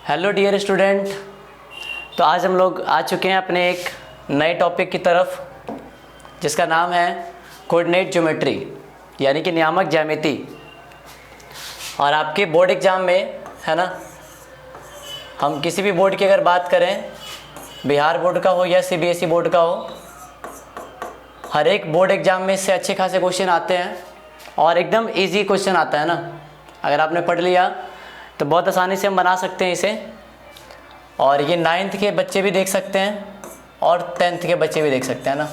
Hello dear student. तो आज हम लोग आ चुके हैं अपने एक नए टॉपिक की तरफ, जिसका नाम है कोऑर्डिनेट ज्योमेट्री यानी कि नियामक ज्यामिति। और आपके बोर्ड एग्ज़ाम में है ना, हम किसी भी बोर्ड की अगर बात करें, बिहार बोर्ड का हो या सीबीएसई बोर्ड का हो, हर एक बोर्ड एग्ज़ाम में इससे अच्छे खासे क्वेश्चन आते हैं और एकदम इजी क्वेश्चन आता है ना। अगर आपने पढ़ लिया तो बहुत आसानी से हम बना सकते हैं इसे। और ये 9th के बच्चे भी देख सकते हैं और 10th के बच्चे भी देख सकते हैं ना।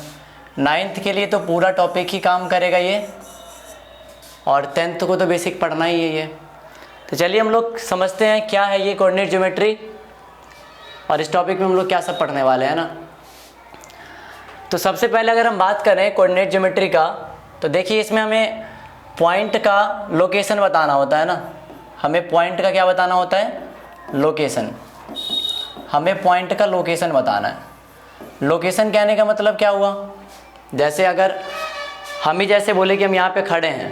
9th के लिए तो पूरा टॉपिक ही काम करेगा ये, और 10th को तो बेसिक पढ़ना ही है ये। तो चलिए हम लोग समझते हैं क्या है ये कोऑर्डिनेट ज्योमेट्री, और इस टॉपिक में हम लोग क्या सब पढ़ने वाले हैं ना। तो सबसे पहले अगर हम बात करें कोऑर्डिनेट ज्योमेट्री का, तो देखिए इसमें हमें पॉइंट का लोकेशन बताना होता है ना। हमें पॉइंट का क्या बताना होता है? लोकेशन। हमें पॉइंट का लोकेशन बताना है। लोकेशन कहने का मतलब क्या हुआ? जैसे अगर हम ही जैसे बोले कि हम यहाँ पे खड़े हैं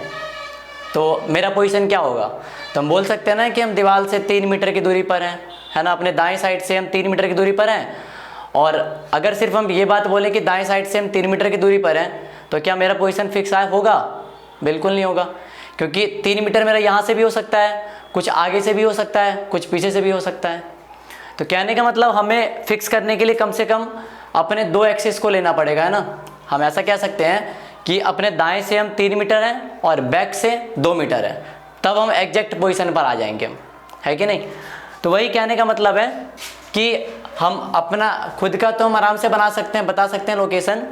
तो मेरा पोजीशन क्या होगा? तो हम बोल सकते हैं ना कि हम दीवार से 3 मीटर की दूरी पर हैं, है ना। अपने दाएं साइड से हम 3 मीटर की दूरी पर हैं। और अगर सिर्फ हम ये बात बोले कि दाएं साइड से हम 3 मीटर की दूरी पर हैं, तो क्या मेरा पोजीशन फिक्स होगा? बिल्कुल नहीं होगा, क्योंकि 3 मीटर मेरा यहाँ से भी हो सकता है, कुछ आगे से भी हो सकता है, कुछ पीछे से भी हो सकता है। तो कहने का मतलब हमें फिक्स करने के लिए कम से कम अपने 2 एक्सिस को लेना पड़ेगा, है ना। हम ऐसा कह सकते हैं कि अपने दाएं से हम 3 मीटर हैं और बैक से 2 मीटर है, तब हम एग्जैक्ट पोजीशन पर आ जाएंगे, है कि नहीं। तो वही कहने का मतलब है कि हम अपना खुद का तो हम आराम से बना सकते हैं, बता सकते हैं लोकेशन,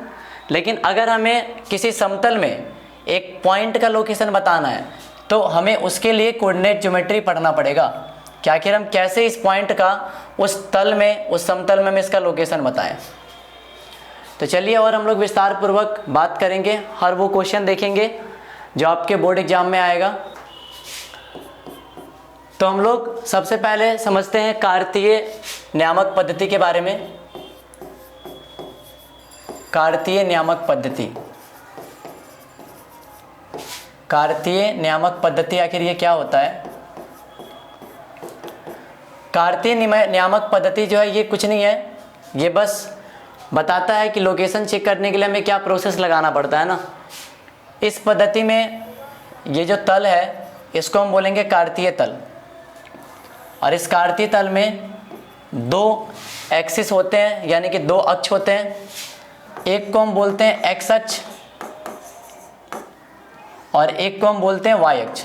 लेकिन अगर हमें किसी समतल में एक पॉइंट का लोकेशन बताना है तो हमें उसके लिए कोऑर्डिनेट ज्योमेट्री पढ़ना पड़ेगा कि आखिर हम कैसे इस पॉइंट का उस तल में, उस समतल में हम इसका लोकेशन बताएं। तो चलिए और हम लोग विस्तार पूर्वक बात करेंगे, हर वो क्वेश्चन देखेंगे जो आपके बोर्ड एग्जाम में आएगा। तो हम लोग सबसे पहले समझते हैं कार्तीय नियामक पद्धति के बारे में। कार्तीय नियामक पद्धति, कार्तीय नियामक पद्धति आखिर ये क्या होता है? कार्तीय नियामक पद्धति जो है ये कुछ नहीं है, ये बस बताता है कि लोकेशन चेक करने के लिए हमें क्या प्रोसेस लगाना पड़ता है ना। इस पद्धति में ये जो तल है इसको हम बोलेंगे कार्तीय तल, और इस कार्तीय तल में 2 एक्सिस होते हैं, यानी कि 2 अक्ष होते हैं। एक को हम बोलते हैं एक्स अक्ष और एक को हम बोलते हैं वाई अक्ष,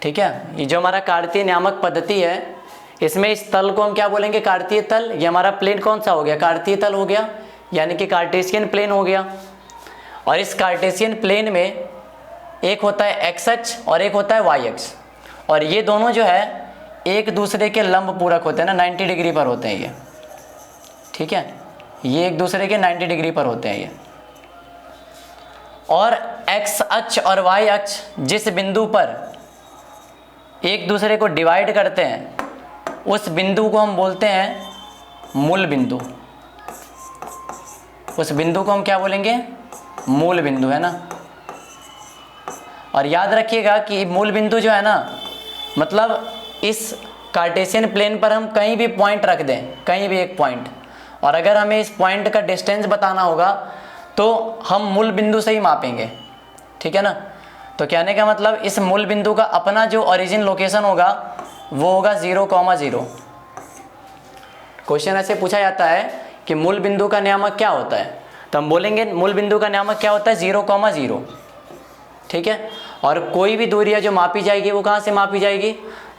ठीक है। ये जो हमारा कार्तीय नियामक पद्धति है, इसमें इस तल को हम क्या बोलेंगे? कार्तीय तल। ये हमारा प्लेन कौन सा हो गया? कार्तीय तल हो गया, यानी कि कार्टेशियन प्लेन हो गया। और इस कार्टेशियन प्लेन में एक होता है एक्स अक्ष और एक होता है वाई अक्ष, और ये दोनों जो है एक दूसरे के लंब पूरक होते हैं ना, 90 डिग्री पर होते हैं ये, ठीक है। ये एक दूसरे के 90 डिग्री पर होते हैं ये। और एक्स अक्ष और वाई अक्ष जिस बिंदु पर एक दूसरे को डिवाइड करते हैं, उस बिंदु को हम बोलते हैं मूल बिंदु। उस बिंदु को हम क्या बोलेंगे? मूल बिंदु, है ना। और याद रखिएगा कि मूल बिंदु जो है ना, मतलब इस कार्टेशियन प्लेन पर हम कहीं भी पॉइंट रख दें, कहीं भी एक पॉइंट, और अगर हमें इस पॉइंट का डिस्टेंस बताना होगा तो हम मूल बिंदु से ही मापेंगे, ठीक है ना। तो कहने का मतलब इस मूल बिंदु का अपना जो ओरिजिन लोकेशन होगा वो होगा 0,0। क्वेश्चन ऐसे पूछा जाता है कि मूल बिंदु का नियामक क्या होता है, तो हम बोलेंगे मूल बिंदु का नियामक क्या होता है? 0,0, ठीक है। और कोई भी दूरियां जो मापी जाएगी वो कहाँ से मापी जाएगी?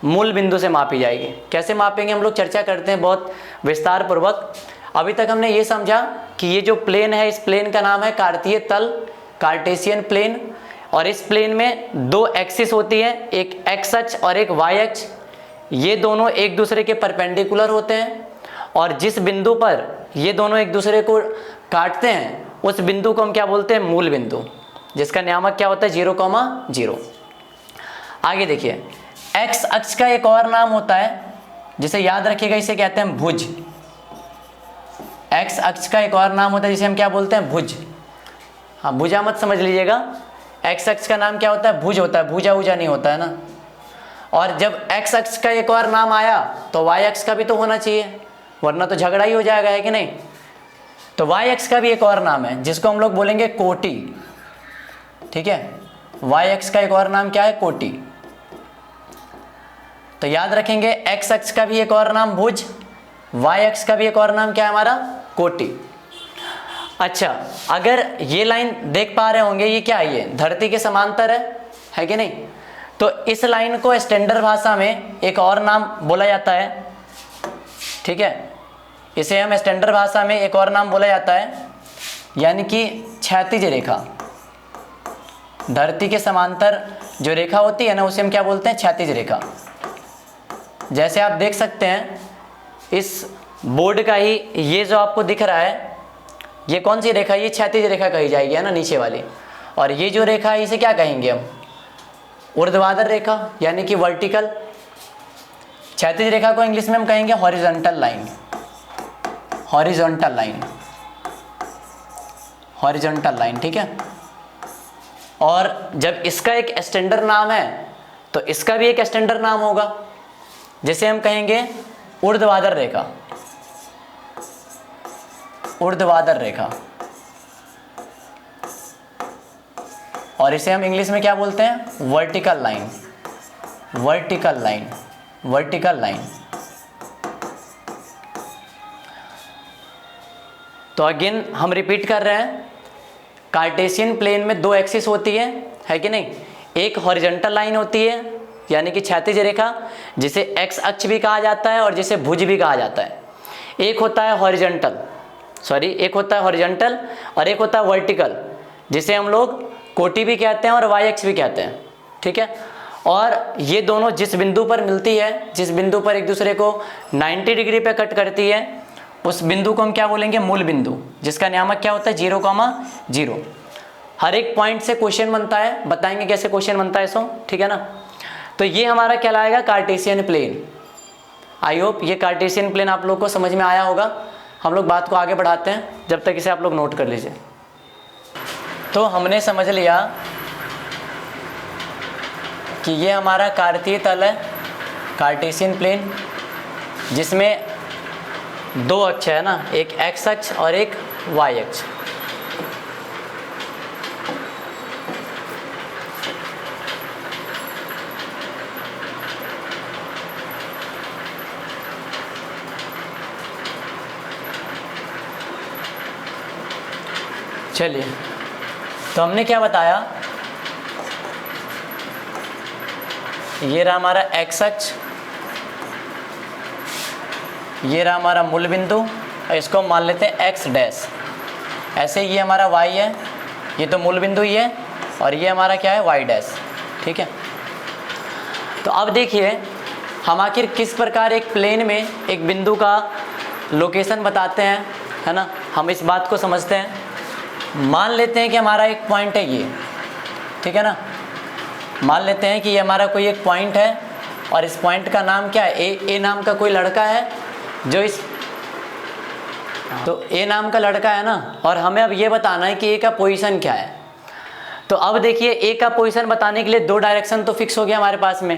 मूल बिंदु से मापी जाएगी। कैसे मापेंगे हम लोग चर्चा करते हैं बहुत विस्तार पूर्वक। अभी तक हमने ये समझा कि ये जो प्लेन है, इस प्लेन का नाम है कार्तीय तल, कार्टेशियन प्लेन, और इस प्लेन में 2 एक्सिस होती है, एक एक्स अक्ष और एक वाई अक्ष। ये दोनों एक दूसरे के परपेंडिकुलर होते हैं, और जिस बिंदु पर ये दोनों एक दूसरे को काटते हैं उस बिंदु को हम क्या बोलते हैं? मूल बिंदु, जिसका नियामक क्या होता है? 0,0। आगे देखिए, एक्स अक्ष का एक और नाम होता है जिसे याद रखिएगा, इसे कहते हैं भुज। एक्स अक्ष का एक और नाम होता है जिसे हम क्या बोलते हैं? भुज। हाँ, भुजा मत समझ लीजिएगा, एक्स अक्ष का नाम क्या होता है? भुज होता है, भुजा उजा नहीं होता है ना। और जब x अक्ष का एक और नाम आया तो y अक्ष का भी तो होना चाहिए, वरना तो झगड़ा ही हो जाएगा, है कि नहीं। तो y अक्ष का भी एक और नाम है जिसको हम लोग बोलेंगे कोटि, ठीक है। y अक्ष का एक और नाम क्या है, कोटि। तो याद रखेंगे x अक्ष का भी एक और नाम भुज, y अक्ष का भी एक और नाम क्या है हमारा, कोटि। अच्छा, अगर ये लाइन देख पा रहे होंगे, ये क्या है, ये धरती के समांतर है कि नहीं। तो इस लाइन को स्टैंडर्ड भाषा में एक और नाम बोला जाता है, ठीक है। इसे हम स्टैंडर्ड भाषा में एक और नाम बोला जाता है, यानी कि क्षैतिज रेखा। धरती के समांतर जो रेखा होती है ना, उसे हम क्या बोलते हैं, क्षैतिज रेखा। जैसे आप देख सकते हैं इस बोर्ड का ही ये जो आपको दिख रहा है, ये कौन सी रेखा, ये क्षैतिज रेखा कही जाएगी, है ना, नीचे वाली। और ये जो रेखा है इसे क्या कहेंगे हम, ऊर्ध्वाधर रेखा, यानी कि वर्टिकल। क्षैतिज रेखा को इंग्लिश में हम कहेंगे horizontal line, horizontal line, horizontal line, ठीक है। और जब इसका एक स्टैंडर्ड नाम है तो इसका भी एक स्टैंडर्ड नाम होगा, जिसे हम कहेंगे ऊर्ध्वाधर रेखा, ऊर्ध्वाधर रेखा। और इसे हम इंग्लिश में क्या बोलते हैं, vertical line, vertical line, vertical line. तो अगेन हम रिपीट कर रहे हैं, कार्टेशियन प्लेन में दो एक्सिस होती है कि नहीं। एक हॉरिजॉन्टल लाइन होती है, यानी कि क्षैतिज रेखा, जिसे एक्स अक्ष भी कहा जाता है और जिसे भुज भी कहा जाता है। एक होता है हॉरिजॉन्टल, एक होता है हॉरिजॉन्टल और एक होता है वर्टिकल, जिसे हम लोग कोटि भी कहते हैं और वाई अक्ष भी कहते हैं, ठीक है। और ये दोनों जिस बिंदु पर मिलती है, जिस बिंदु पर एक दूसरे को 90 डिग्री पे कट करती है, उस बिंदु को हम क्या बोलेंगे, मूल बिंदु, जिसका नियामक क्या होता है, 0,0। हर एक पॉइंट से क्वेश्चन बनता है, बताएंगे कैसे क्वेश्चन बनता है इसको, ठीक है ना। तो ये हमारा कहलाएगा कार्टेशियन प्लेन। आई होप ये कार्टेशियन प्लेन आप लोग को समझ में आया होगा। हम लोग बात को आगे बढ़ाते हैं, जब तक इसे आप लोग नोट कर लीजिए। तो हमने समझ लिया कि ये हमारा कार्तीय तल है, कार्टेशियन प्लेन, जिसमें दो अक्ष है ना, एक एक्स अक्ष और एक वाई अक्ष। चलिए, तो हमने क्या बताया, ये रहा हमारा एक्स अक्ष, ये रहा हमारा मूल बिंदु, और इसको हम मान लेते हैं एक्स डैश। ऐसे ये हमारा वाई है, ये तो मूल बिंदु ही है, और ये हमारा क्या है, वाई डैश, ठीक है। तो अब देखिए हम आखिर किस प्रकार एक प्लेन में एक बिंदु का लोकेशन बताते हैं, है ना। हम इस बात को समझते हैं। मान लेते हैं कि हमारा एक पॉइंट है ये, ठीक है ना। मान लेते हैं कि ये हमारा कोई एक पॉइंट है और इस पॉइंट का नाम क्या है, ए नाम का कोई लड़का है जो इस, तो ए नाम का लड़का है ना, और हमें अब ये बताना है कि ए का पोजीशन क्या है। तो अब देखिए ए का पोजीशन बताने के लिए दो डायरेक्शन तो फिक्स हो गया हमारे पास में,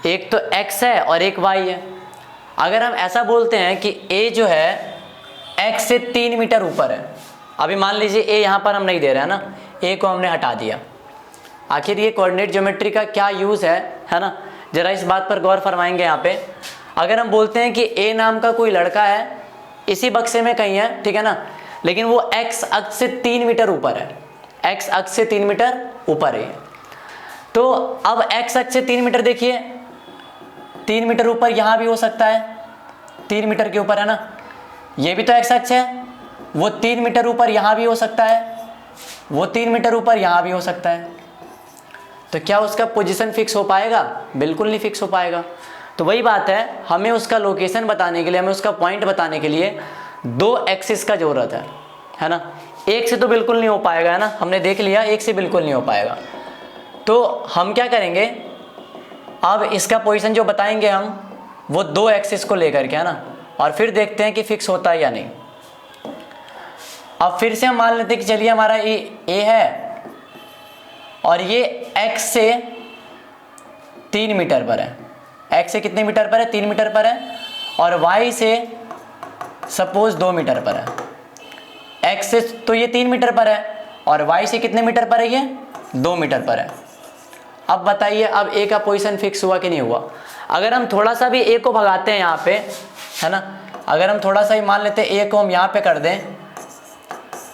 एक तो एक्स है और एक वाई है। अगर हम ऐसा बोलते हैं कि ए जो है एक्स से 3 मीटर ऊपर है, अभी मान लीजिए ए यहाँ पर हम नहीं दे रहे हैं ना, ए को हमने हटा दिया। आखिर ये कोऑर्डिनेट ज्योमेट्री का क्या यूज़ है ना, जरा इस बात पर गौर फरमाएंगे यहाँ पे। अगर हम बोलते हैं कि ए नाम का कोई लड़का है, इसी बक्से में कहीं है, ठीक है ना, लेकिन वो एक्स अक्ष से 3 मीटर ऊपर है, एक्स अक्ष से 3 मीटर ऊपर है। तो अब एक्स अक्ष से 3 मीटर, देखिए 3 मीटर ऊपर यहाँ भी हो सकता है, 3 मीटर के ऊपर है ना, ये भी तो एक्स अक्ष है, वो 3 मीटर ऊपर यहाँ भी हो सकता है, वो 3 मीटर ऊपर यहाँ भी हो सकता है। तो क्या उसका पोजीशन फिक्स हो पाएगा? बिल्कुल नहीं फिक्स हो पाएगा। तो वही बात है, हमें उसका लोकेशन बताने के लिए, हमें उसका पॉइंट बताने के लिए दो एक्सिस का ज़रूरत है ना। एक से तो बिल्कुल नहीं हो पाएगा, है ना, हमने देख लिया एक से बिल्कुल नहीं हो पाएगा। तो हम क्या करेंगे, अब इसका पोजीशन जो बताएंगे हम, वो दो एक्सिस को लेकर के, है ना, और फिर देखते हैं कि फिक्स होता है या नहीं। अब फिर से हम मान लेते हैं कि चलिए हमारा ए है और ये x से 3 मीटर पर है, x से कितने मीटर पर है, 3 मीटर पर है, और y से सपोज 2 मीटर पर है। x से तो ये 3 मीटर पर है और y से कितने मीटर पर है, ये 2 मीटर पर है। अब बताइए, अब a का पोजीशन फिक्स हुआ कि नहीं हुआ? अगर हम थोड़ा सा भी a को भगाते हैं यहाँ पे, है ना, अगर हम थोड़ा सा ही मान लेते हैं a को हम यहाँ पे कर दें,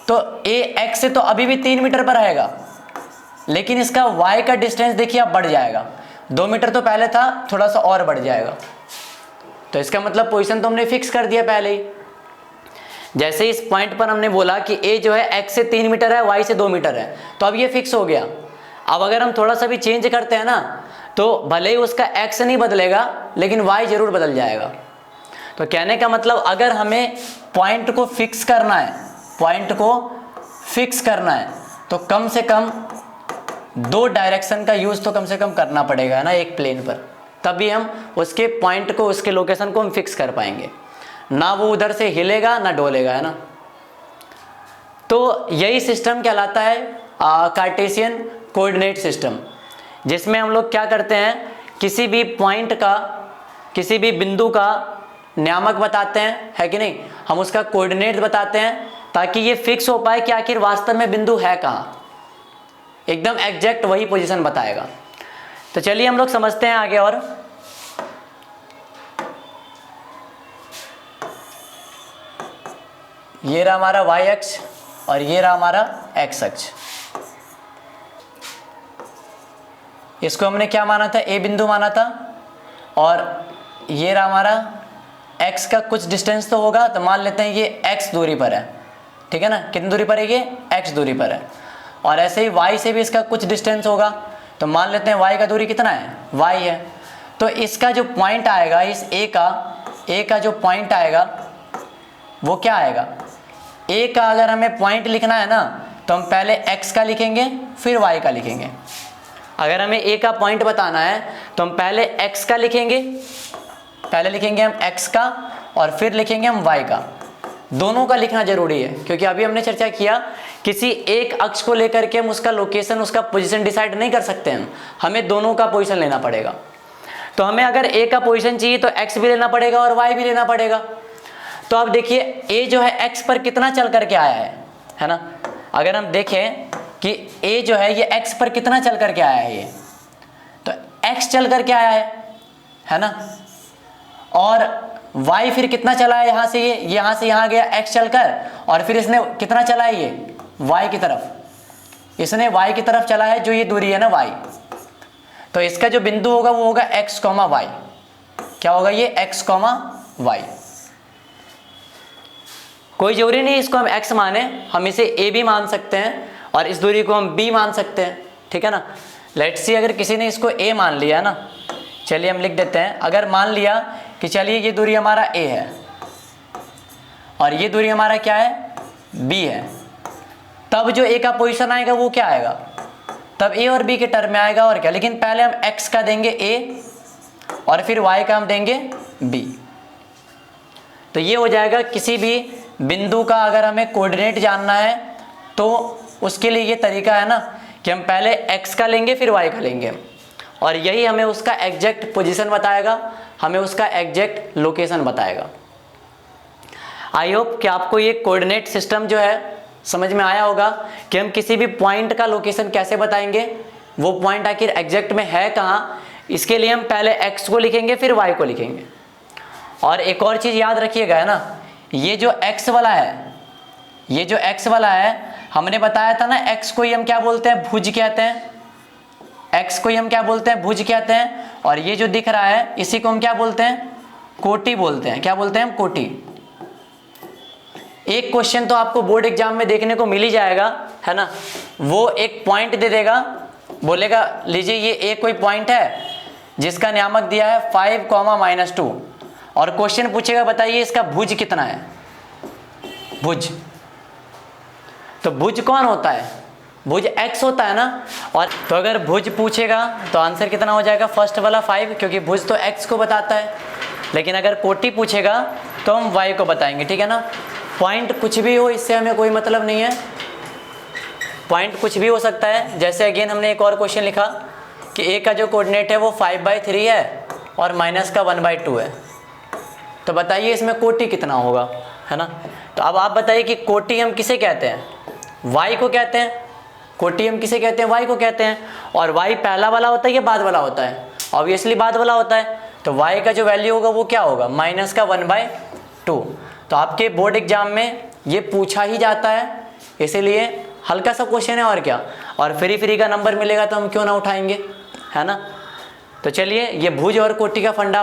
तो a x से तो अभी भी 3 मीटर पर रहेगा, लेकिन इसका y का डिस्टेंस देखिए अब बढ़ जाएगा। 2 मीटर तो पहले था, थोड़ा सा और बढ़ जाएगा। तो इसका मतलब पोजीशन तो हमने फिक्स कर दिया पहले ही। जैसे इस पॉइंट पर हमने बोला कि a जो है x से 3 मीटर है, y से 2 मीटर है, तो अब ये फिक्स हो गया। अब अगर हम थोड़ा सा भी चेंज करते हैं ना, तो भले ही उसका x नहीं बदलेगा, लेकिन y जरूर बदल जाएगा। तो कहने का मतलब, अगर हमें पॉइंट को फिक्स करना है, पॉइंट को फिक्स करना है, तो कम से कम 2 डायरेक्शन का यूज तो कम से कम करना पड़ेगा ना एक प्लेन पर, तभी हम उसके पॉइंट को, उसके लोकेशन को हम फिक्स कर पाएंगे। ना वो उधर से हिलेगा ना डोलेगा, है ना। तो यही सिस्टम कहलाता है कार्टेशियन कोऑर्डिनेट सिस्टम, जिसमें हम लोग क्या करते हैं, किसी भी पॉइंट का, किसी भी बिंदु का नियामक बताते हैं, है कि नहीं, हम उसका कोऑर्डिनेट बताते हैं, ताकि ये फिक्स हो पाए कि आखिर वास्तव में बिंदु है कहाँ। एकदम एग्जैक्ट वही पोजीशन बताएगा। तो चलिए हम लोग समझते हैं आगे। और ये रहा हमारा y अक्ष और ये रहा हमारा x अक्ष। इसको हमने क्या माना था, a बिंदु माना था, और ये रहा हमारा x का कुछ डिस्टेंस तो होगा, तो मान लेते हैं ये x दूरी पर है, ठीक है ना। कितनी दूरी पर है, ये x दूरी पर है। और ऐसे ही y से भी इसका कुछ डिस्टेंस होगा, तो मान लेते हैं y का दूरी कितना है, y है। तो इसका जो पॉइंट आएगा, इस a का जो पॉइंट आएगा वो क्या आएगा, a का अगर हमें पॉइंट लिखना है ना, तो हम पहले x का लिखेंगे फिर y का लिखेंगे। अगर हमें a का पॉइंट बताना है तो हम पहले x का लिखेंगे, पहले लिखेंगे हम x का और फिर लिखेंगे हम y का। दोनों का लिखना जरूरी है, क्योंकि अभी हमने चर्चा किया किसी एक अक्ष को लेकर के हम उसका लोकेशन, उसका पोजीशन डिसाइड नहीं कर सकते हैं, हमें दोनों का पोजीशन लेना पड़ेगा। तो हमें अगर a का पोजीशन चाहिए तो x भी लेना पड़ेगा और y भी लेना पड़ेगा। तो अब देखिए a जो है x पर कितना चल करके आया है ना। अगर हम देखें कि a जो है ये x पर कितना चल करके आया है, ये तो x चल करके आया है ना। और y फिर कितना चला है, यहाँ से ये यहाँ से यहाँ गया x चलकर, और फिर इसने कितना चला है, ये y की तरफ, इसने y की तरफ चला है, जो ये दूरी है ना y। तो इसका जो बिंदु होगा वो होगा x, y। क्या होगा ये, x, y। कोई जरूरी नहीं इसको हम x माने, हम इसे a भी मान सकते हैं और इस दूरी को हम b मान सकते हैं, ठीक है ना। लेट्स सी, अगर किसी ने इसको a मान लिया ना, चलिए हम लिख देते हैं। अगर मान लिया कि चलिए ये दूरी हमारा a है और ये दूरी हमारा क्या है, b है, तब जो a का पोजीशन आएगा वो क्या आएगा, तब a और b के टर्म में आएगा, और क्या। लेकिन पहले हम x का देंगे a और फिर y का हम देंगे b। तो ये हो जाएगा, किसी भी बिंदु का अगर हमें कोऑर्डिनेट जानना है तो उसके लिए ये तरीका है ना कि हम पहले x का लेंगे फिर y का लेंगे, और यही हमें उसका एग्जैक्ट पोजीशन बताएगा, हमें उसका एग्जैक्ट लोकेशन बताएगा। आई होप कि आपको ये कोऑर्डिनेट सिस्टम जो है समझ में आया होगा कि हम किसी भी पॉइंट का लोकेशन कैसे बताएंगे, वो पॉइंट आखिर एग्जैक्ट में है कहाँ। इसके लिए हम पहले x को लिखेंगे फिर y को लिखेंगे। और एक और चीज़ याद रखिएगा, है ना, ये जो x वाला है, ये जो x वाला है, हमने बताया था ना, x को ही हम क्या बोलते हैं, भुज कहते हैं। x को ही हम क्या बोलते हैं, भुज कहते हैं। और ये जो दिख रहा है इसी को हम क्या बोलते हैं, कोटि बोलते हैं। क्या बोलते हैं हम, कोटि। एक क्वेश्चन तो आपको बोर्ड एग्जाम में देखने को मिल ही जाएगा, है ना। वो एक पॉइंट दे देगा, बोलेगा लीजिए ये एक कोई पॉइंट है जिसका नियामक दिया है 5, -2, और क्वेश्चन पूछेगा बताइए इसका भुज कितना है, भुज। तो भुज कौन होता है, भुज x होता है ना। और तो अगर भुज पूछेगा तो आंसर कितना हो जाएगा, फर्स्ट वाला 5, क्योंकि भुज तो x को बताता है। लेकिन अगर कोटि पूछेगा तो हम y को बताएंगे, ठीक है ना। पॉइंट कुछ भी हो, इससे हमें कोई मतलब नहीं है, पॉइंट कुछ भी हो सकता है। जैसे अगेन हमने एक और क्वेश्चन लिखा कि ए का जो कोऑर्डिनेट है वो 5/3 है और माइनस का 1/2 है। तो बताइए इसमें कोटि कितना होगा, है ना। तो अब आप बताइए कि कोटि हम किसे कहते हैं, y को कहते हैं। कोटि हम किसे कहते हैं, y को कहते हैं। और y पहला वाला होता है या बाद वाला होता है, ऑब्वियसली बाद वाला होता है। तो y का जो वैल्यू होगा वो क्या होगा, माइनस का 1/2। तो आपके बोर्ड एग्जाम में ये पूछा ही जाता है, इसीलिए हल्का सा क्वेश्चन है और क्या। और फ्री का नंबर मिलेगा तो हम क्यों ना उठाएंगे, है ना। तो चलिए ये भुज और कोटि का फंडा